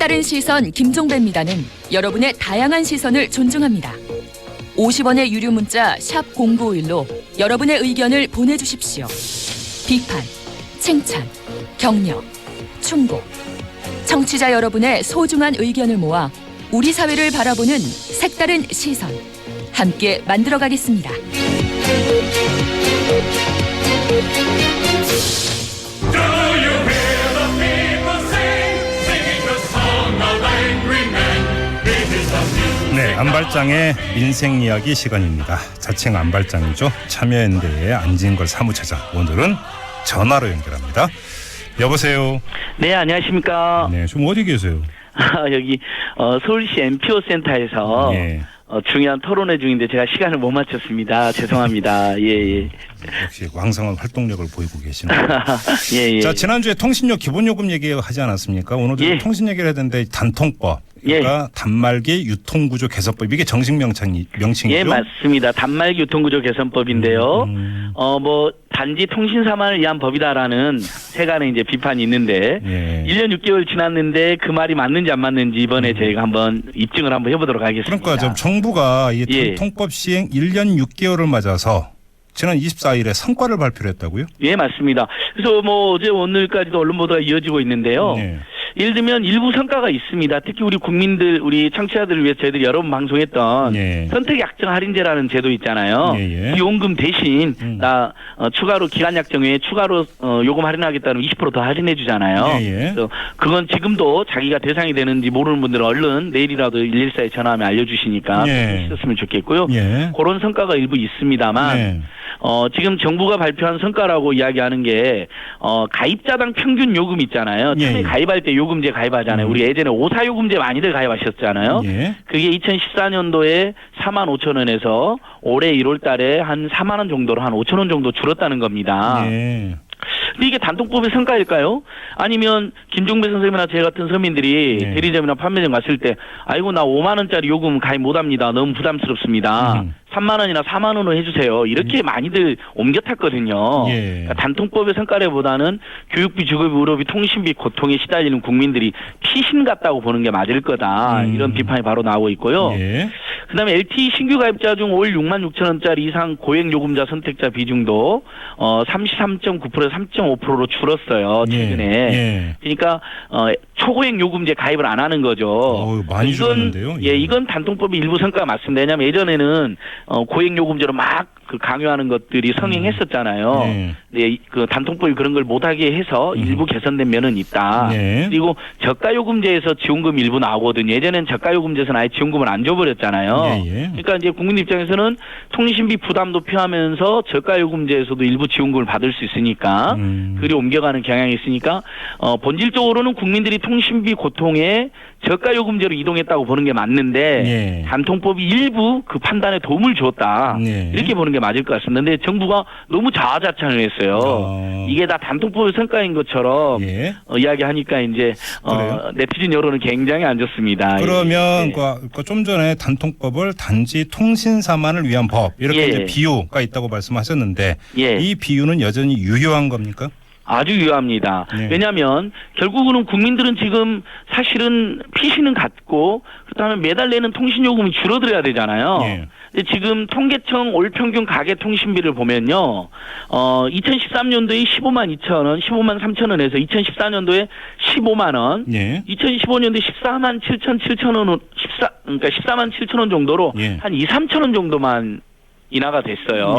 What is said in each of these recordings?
색다른 시선 김종배입니다는 여러분의 다양한 시선을 존중합니다. 50원의 유료 문자 샵 0951로 여러분의 의견을 보내주십시오. 비판, 칭찬, 격려, 충고. 청취자 여러분의 소중한 의견을 모아 우리 사회를 바라보는 색다른 시선. 함께 만들어가겠습니다. 네, 안발장의 민생 이야기 시간입니다. 자칭 안발장이죠. 참여연대의 안진걸 사무처장. 오늘은 전화로 연결합니다. 여보세요. 네, 안녕하십니까. 네, 지금 어디 계세요? 여기 서울시 NPO 센터에서 예. 중요한 토론회 중인데 제가 시간을 못 맞췄습니다. 죄송합니다. 예. 역시 왕성한 활동력을 보이고 계시네요. 예. 자, 지난주에 통신료 기본요금 얘기하지 않았습니까? 오늘도 예. 통신 얘기를 했는데 단통법. 그러니까 단말기 유통구조 개선법. 이게 정식 명칭이죠? 예, 맞습니다. 단말기 유통구조 개선법인데요. 단지 통신사만을 위한 법이다라는 세간의 이제 비판이 있는데 1년 6개월 지났는데 그 말이 맞는지 안 맞는지 이번에 저희가 한번 입증을 한번 해보도록 하겠습니다. 그러니까 좀 정부가 이 단통법 시행 1년 6개월을 맞아서 지난 24일에 성과를 발표를 했다고요? 예, 맞습니다. 그래서 어제 오늘까지도 언론 보도가 이어지고 있는데요. 네. 예를 들면 일부 성과가 있습니다. 특히 우리 국민들, 우리 청취자들을 위해서 저희들이 여러 번 방송했던 선택 약정 할인제라는 제도 있잖아요. 비용금 대신 추가로 기간 약정 외에 추가로 요금 할인하겠다는 20% 더 할인해 주잖아요. 그래서 그건 지금도 자기가 대상이 되는지 모르는 분들은 얼른 내일이라도 114에 전화하면 알려주시니까 있었으면 좋겠고요. 그런 성과가 일부 있습니다만 지금 정부가 발표한 성과라고 이야기하는 게 가입자당 평균 요금 있잖아요. 처음에 가입할 때 요금제 가입하잖아요. 우리 예전에 5사 요금제 많이들 가입하셨잖아요. 그게 2014년도에 45,000원에서 올해 1월 달에 한 4만 원 정도로 한 5천 원 정도 줄었다는 겁니다. 근데 이게 단통법의 성과일까요? 아니면 김종배 선생님이나 제 같은 서민들이 대리점이나 판매점 갔을 때 아이고 나 5만 원짜리 요금 가입 못합니다. 너무 부담스럽습니다. 3만 원이나 4만 원으로 해주세요. 이렇게 많이들 옮겨 탔거든요. 그러니까 단통법의 성과보다는 교육비, 주거비, 의료비, 통신비 고통에 시달리는 국민들이 피신 같다고 보는 게 맞을 거다. 이런 비판이 바로 나오고 있고요. 그다음에 LTE 신규 가입자 중 월 6만 6천 원짜리 이상 고액 요금자 선택자 비중도 33.9%에서 3.5%로 줄었어요. 최근에. 그러니까 초고액 요금제 가입을 안 하는 거죠. 많이 줄었는데요. 이건 단통법의 일부 성과가 맞습니다. 왜냐하면 예전에는 고액 요금제로 막 강요하는 것들이 성행했었잖아요. 그 단통법이 그런 걸 못하게 해서 일부 개선된 면은 있다. 그리고 저가요금제에서 지원금 일부 나오거든요. 예전에는 저가요금제에서는 아예 지원금을 안 줘버렸잖아요. 그러니까 이제 국민 입장에서는 통신비 부담도 표하면서 저가요금제에서도 일부 지원금을 받을 수 있으니까 그리 옮겨가는 경향이 있으니까 본질적으로는 국민들이 통신비 고통에 저가요금제로 이동했다고 보는 게 맞는데 단통법이 일부 그 판단에 도움을 줬다. 이렇게 보는 게 맞을 것 같습니다. 근데 정부가 너무 자화자찬을 했어요. 이게 다 단통법의 성과인 것처럼 이야기하니까 이제 네티즌 여론은 굉장히 안 좋습니다. 그러면 좀 전에 단통법을 단지 통신사만을 위한 법 이렇게 이제 비유가 있다고 말씀하셨는데 이 비유는 여전히 유효한 겁니까? 아주 유효합니다. 왜냐하면 결국은 국민들은 지금 사실은 피신은 같고 그렇다면 매달 내는 통신요금이 줄어들어야 되잖아요. 근데 지금 통계청 올 평균 가계 통신비를 보면요. 2013년도에 15만 2천 원, 15만 3천 원에서 2014년도에 15만 원, 2015년도에 14만 7천 원, 그러니까 14만 7천 원 정도로 한 2, 3천 원 정도만 인하가 됐어요.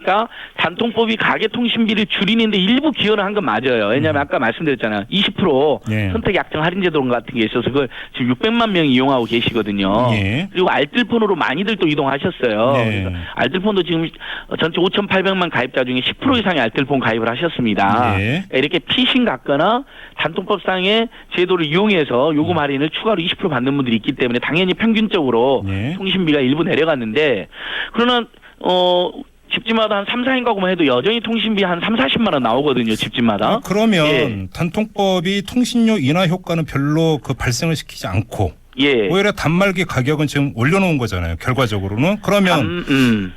그러니까 단통법이 가계통신비를 줄이는데 일부 기여를 한 건 맞아요. 왜냐하면 아까 말씀드렸잖아요. 20% 선택 약정 할인제도 같은 게 있어서 그걸 지금 600만 명이 이용하고 계시거든요. 그리고 알뜰폰으로 많이들 또 이동하셨어요. 그래서 알뜰폰도 지금 전체 5,800만 가입자 중에 10% 이상의 알뜰폰 가입을 하셨습니다. 그러니까 이렇게 피신 같거나 단통법상의 제도를 이용해서 요금 할인을 추가로 20% 받는 분들이 있기 때문에 당연히 평균적으로 통신비가 일부 내려갔는데 그러나 집집마다 한 3, 4인 가구만 해도 여전히 통신비 한 3, 40만 원 나오거든요. 집집마다. 그러면 단통법이 통신료 인하 효과는 별로 발생을 시키지 않고 오히려 단말기 가격은 지금 올려놓은 거잖아요. 결과적으로는. 그러면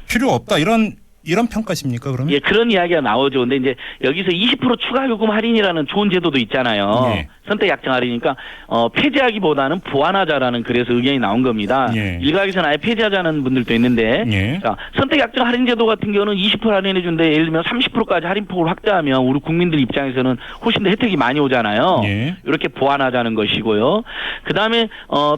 필요 없다 이런 이런 평가십니까 그러면? 예, 그런 이야기가 나오죠. 근데 이제 여기서 20% 추가 요금 할인이라는 좋은 제도도 있잖아요. 예. 선택 약정 할인이니까 폐지하기보다는 보완하자라는 그래서 의견이 나온 겁니다. 예. 일각에서는 아예 폐지하자는 분들도 있는데 예. 자, 선택 약정 할인 제도 같은 경우는 20% 할인해 준데 예를 들면 30%까지 할인폭을 확대하면 우리 국민들 입장에서는 훨씬 더 혜택이 많이 오잖아요. 예. 이렇게 보완하자는 것이고요. 그다음에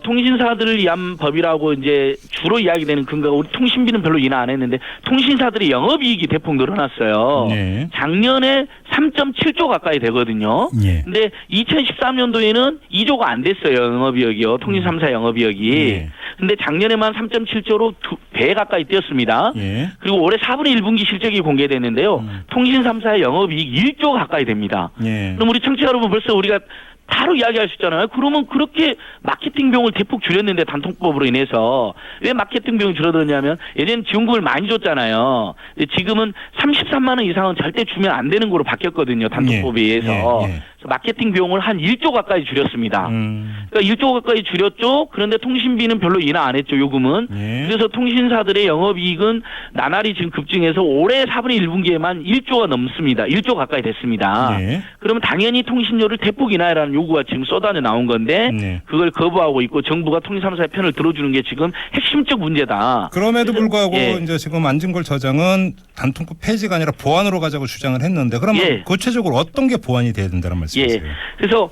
통신사들을 위한 법이라고 이제 주로 이야기되는 근거가 우리 통신비는 별로 인하 안 했는데 통신사들의 영업이익이 대폭 늘어났어요. 예. 작년에 3.7조 가까이 되거든요. 예. 근데 2013년도에는 2조가 안 됐어요. 영업이익이요. 통신 3사 영업이익이. 예. 근데 작년에만 3.7조로 2배 가까이 뛰었습니다. 예. 그리고 올해 4분의 1분기 실적이 공개됐는데요. 통신 3사의 영업이익 1조 가까이 됩니다. 예. 그럼 우리 청취자 여러분 벌써 우리가 바로 이야기할 수 있잖아요. 그러면 그렇게 마케팅 비용을 대폭 줄였는데 단통법으로 인해서 왜 마케팅 비용이 줄어들었냐면 예전엔 지원금을 많이 줬잖아요. 근데 지금은 33만 원 이상은 절대 주면 안 되는 거로 바뀌었거든요. 단통법에 의해서. 예. 그래서 마케팅 비용을 한 1조 가까이 줄였습니다. 그러니까 1조 가까이 줄였죠. 그런데 통신비는 별로 인하 안 했죠. 요금은. 예. 그래서 통신사들의 영업이익은 나날이 지금 급증해서 올해 4분의 1분기에만 1조가 넘습니다. 1조 가까이 됐습니다. 예. 그러면 당연히 통신료를 대폭 인하해라는 요구가 지금 쏟아져 나온 건데 네. 그걸 거부하고 있고 정부가 통신 3사의 편을 들어주는 게 지금 핵심적 문제다. 그럼에도 불구하고 예. 이제 지금 안진걸 처장은 단통법 폐지가 아니라 보완으로 가자고 주장을 했는데 그러면 예. 구체적으로 어떤 게 보완이 돼야 된다는 말씀이세요? 예. 그래서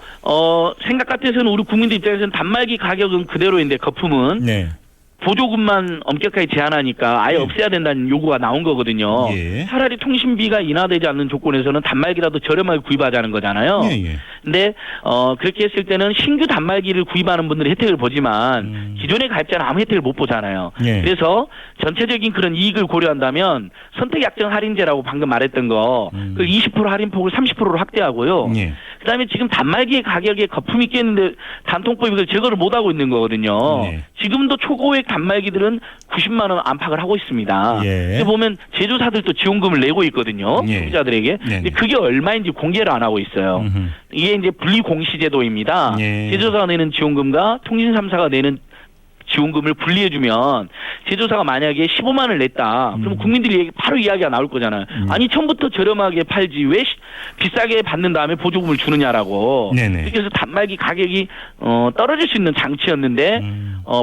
생각 같아서는 우리 국민들 입장에서는 단말기 가격은 그대로인데 거품은 네. 보조금만 엄격하게 제한하니까 아예 예. 없애야 된다는 요구가 나온 거거든요. 예. 차라리 통신비가 인하되지 않는 조건에서는 단말기라도 저렴하게 구입하자는 거잖아요. 예. 근데 그렇게 했을 때는 신규 단말기를 구입하는 분들은 혜택을 보지만 기존의 가입자는 아무 혜택을 못 보잖아요. 예. 그래서 전체적인 그런 이익을 고려한다면 선택 약정 할인제라고 방금 말했던 거 그 20% 할인폭을 30%로 확대하고요. 예. 그다음에 지금 단말기의 가격에 거품이 깼는데 단통법이 그걸 제거를 못 하고 있는 거거든요. 네. 지금도 초고액 단말기들은 90만 원 안팎을 하고 있습니다. 예. 근데 보면 제조사들도 지원금을 내고 있거든요. 예. 소비자들에게. 네네. 근데 그게 얼마인지 공개를 안 하고 있어요. 이게 이제 분리공시제도입니다. 예. 제조사가 내는 지원금과 통신 3사가 내는 지원금을 분리해주면 제조사가 만약에 15만 원을 냈다. 그러면 국민들이 바로 이야기가 나올 거잖아요. 아니 처음부터 저렴하게 팔지 왜 비싸게 받는 다음에 보조금을 주느냐라고. 네네. 그래서 단말기 가격이 떨어질 수 있는 장치였는데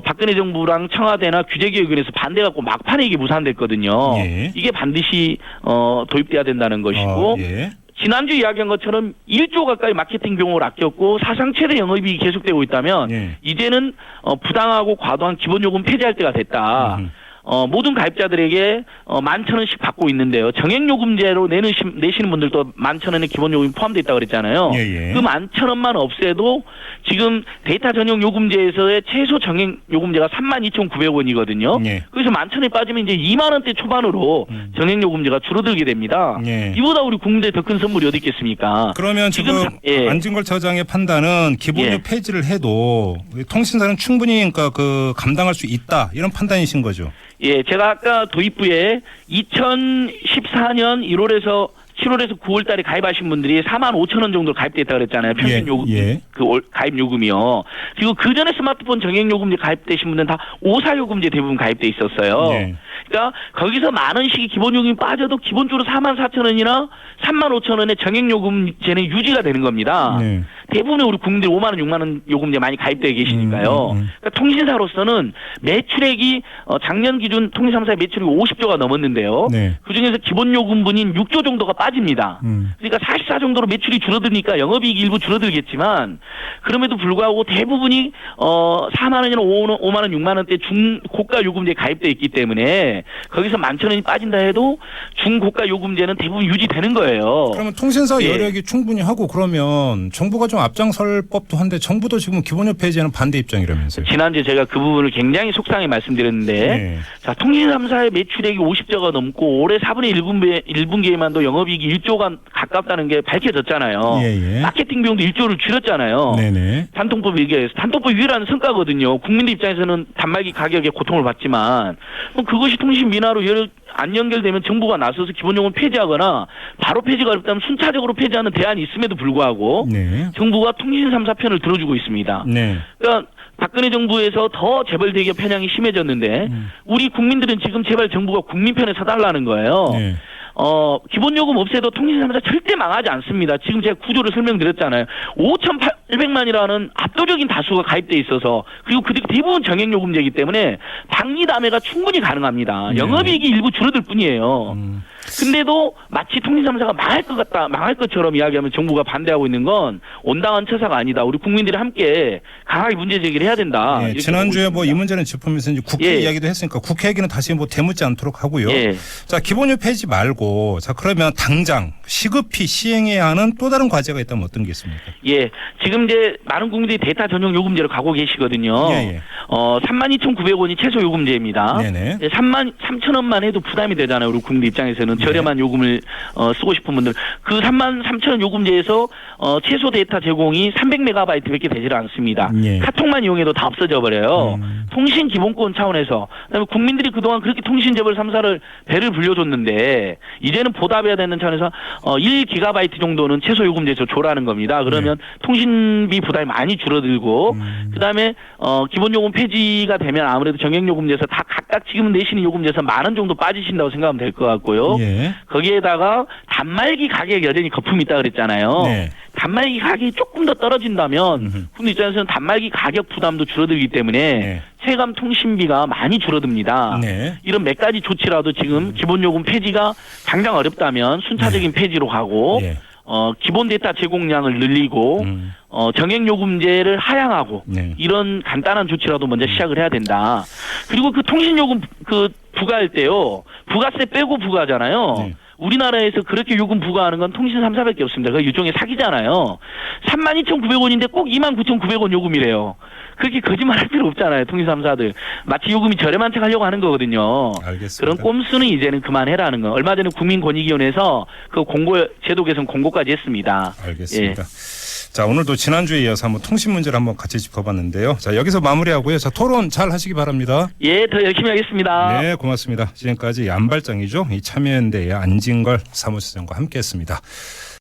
박근혜 정부랑 청와대나 규제개혁위원회에서 반대갖고 막판에 이게 무산됐거든요. 예. 이게 반드시 도입돼야 된다는 것이고 예. 지난주 이야기한 것처럼 1조 가까이 마케팅 비용을 아꼈고 사상 최대 영업이익이 계속되고 있다면 예. 이제는 부당하고 과도한 기본요금 폐지할 때가 됐다. 모든 가입자들에게 11,000원씩 받고 있는데요. 정액요금제로 내시는 분들도 11,000원의 기본요금이 포함되어 있다고 그랬잖아요. 예. 그 11,000원만 없애도 지금 데이터 전용 요금제에서의 최소 정액요금제가 32,900원이거든요. 예. 그래서 11,000원이 빠지면 이제 2만 원대 초반으로 정액요금제가 줄어들게 됩니다. 예. 이보다 우리 국민들 더 큰 선물이 어디 있겠습니까? 그러면 지금 예. 안진걸 처장의 판단은 기본료 예. 폐지를 해도 통신사는 충분히 그러니까 그 감당할 수 있다 이런 판단이신 거죠? 예, 제가 아까 도입부에 2014년 1월에서 7월에서 9월 달에 가입하신 분들이 45,000원 정도 가입됐다 그랬잖아요. 평균 요금, 예. 가입 요금이요. 그리고 그 전에 스마트폰 정액 요금제 가입되신 분들은 다 5사 요금제 대부분 가입돼 있었어요. 예. 그러니까 거기서 만 원씩이 기본 요금이 빠져도 기본적으로 44,000원이나 35,000원의 정액 요금제는 유지가 되는 겁니다. 네. 대부분의 우리 국민들이 5만 원, 6만 원 요금제 많이 가입되어 계시니까요. 그러니까 통신사로서는 매출액이 작년 기준 통신 3사의 매출액이 50조가 넘었는데요. 네. 그중에서 기본 요금분인 6조 정도가 빠집니다. 그러니까 44 정도로 매출이 줄어드니까 영업이익이 일부 줄어들겠지만 그럼에도 불구하고 대부분이 4만 원이나 5만 원, 6만 원대 중고가 요금제에 가입되어 있기 때문에 거기서 11,000원이 빠진다 해도 중고가 요금제는 대부분 유지되는 거예요. 그러면 통신사 예. 여력이 충분히 하고 그러면 정부가 좀 앞장설 법도 한데 정부도 지금 기본료 폐지에는 반대 입장이라면서요. 지난주에 제가 그 부분을 굉장히 속상히 말씀드렸는데 네. 자, 통신 3사의 매출액이 50조가 넘고 올해 4분의 1분기에만도 영업이익이 1조가 가깝다는 게 밝혀졌잖아요. 예. 마케팅 비용도 1조를 줄였잖아요. 네네. 단통법 얘기해서 단통법 유일한 성과거든요. 국민들 입장에서는 단말기 가격에 고통을 받지만 그것이 통신 민화로 안 연결되면 정부가 나서서 기본요금 폐지하거나 바로 폐지가 어렵다면 순차적으로 폐지하는 대안이 있음에도 불구하고 네. 정부가 통신 3사 편을 들어주고 있습니다. 네. 그러니까 박근혜 정부에서 더 재벌 대기업 편향이 심해졌는데 우리 국민들은 지금 제발 정부가 국민 편에 서달라는 거예요. 네. 기본 요금 없애도 통신 3사 절대 망하지 않습니다. 지금 제가 구조를 설명드렸잖아요. 5,800만이라는 압도적인 다수가 가입돼 있어서 그리고 그 대부분 정액요금제이기 때문에 박리담회가 충분히 가능합니다. 영업이익이 일부 줄어들 뿐이에요. 근데도 마치 통신 3사가 망할 것처럼 이야기하면 정부가 반대하고 있는 건 온당한 처사가 아니다. 우리 국민들이 함께 강하게 문제 제기를 해야 된다. 예, 지난주에 뭐 이 문제는 짚으면서 이제 국회 이야기도 했으니까 국회 얘기는 다시 뭐 되묻지 않도록 하고요. 자, 기본료 폐지 말고 자, 그러면 당장 시급히 시행해야 하는 또 다른 과제가 있다면 어떤 게 있습니까? 예. 지금 이제 많은 국민들이 데이터 전용 요금제를 가고 계시거든요. 32,900원이 최소 요금제입니다. 네네. 33,000원만 해도 부담이 되잖아요. 우리 국민들 입장에서는 저렴한 요금을 쓰고 싶은 분들. 그 33,000원 요금제에서 최소 데이터 제공이 300MB밖에 되질 않습니다. 카톡만 이용해도 다 없어져 버려요. 통신 기본권 차원에서 그다음에 국민들이 그동안 그렇게 통신 재벌 3사를 배를 불려줬는데 이제는 보답해야 되는 차원에서 1GB 정도는 최소 요금제에서 줘라는 겁니다. 그러면 통신비 부담이 많이 줄어들고 그다음에 기본 요금 폐지가 되면 아무래도 정액 요금제에서 다 각각 지금 내시는 요금제에서 10,000원 정도 빠지신다고 생각하면 될 것 같고요. 거기에다가 단말기 가격 여전히 거품이 있다 그랬잖아요. 단말기 가격이 조금 더 떨어진다면 국민 입장에서는 단말기 가격 부담도 줄어들기 때문에 체감 통신비가 많이 줄어듭니다. 이런 몇 가지 조치라도 지금 기본요금 폐지가 당장 어렵다면 순차적인 폐지로 가고 기본 데이터 제공량을 늘리고 정액요금제를 하향하고 이런 간단한 조치라도 먼저 시작을 해야 된다. 그리고 그 통신요금 그 부과할 때요. 부가세 빼고 부과하잖아요. 우리나라에서 그렇게 요금 부과하는 건 통신 3사밖에 없습니다. 그 일종의 사기잖아요. 32,900원인데 꼭 29,900원 요금이래요. 그렇게 거짓말할 필요 없잖아요. 통신 3사들. 마치 요금이 저렴한 척 하려고 하는 거거든요. 알겠습니다. 그런 꼼수는 이제는 그만해라는 거. 얼마 전에 국민권익위원회에서 그 제도 개선 공고까지 했습니다. 알겠습니다. 자, 오늘도 지난주에 이어서 한번 통신 문제를 한번 같이 짚어봤는데요. 자, 여기서 마무리하고요. 자, 토론 잘 하시기 바랍니다. 예, 더 열심히 하겠습니다. 네, 고맙습니다. 지금까지 안발장이죠. 이 참여연대의 안진걸 사무처장과 함께했습니다.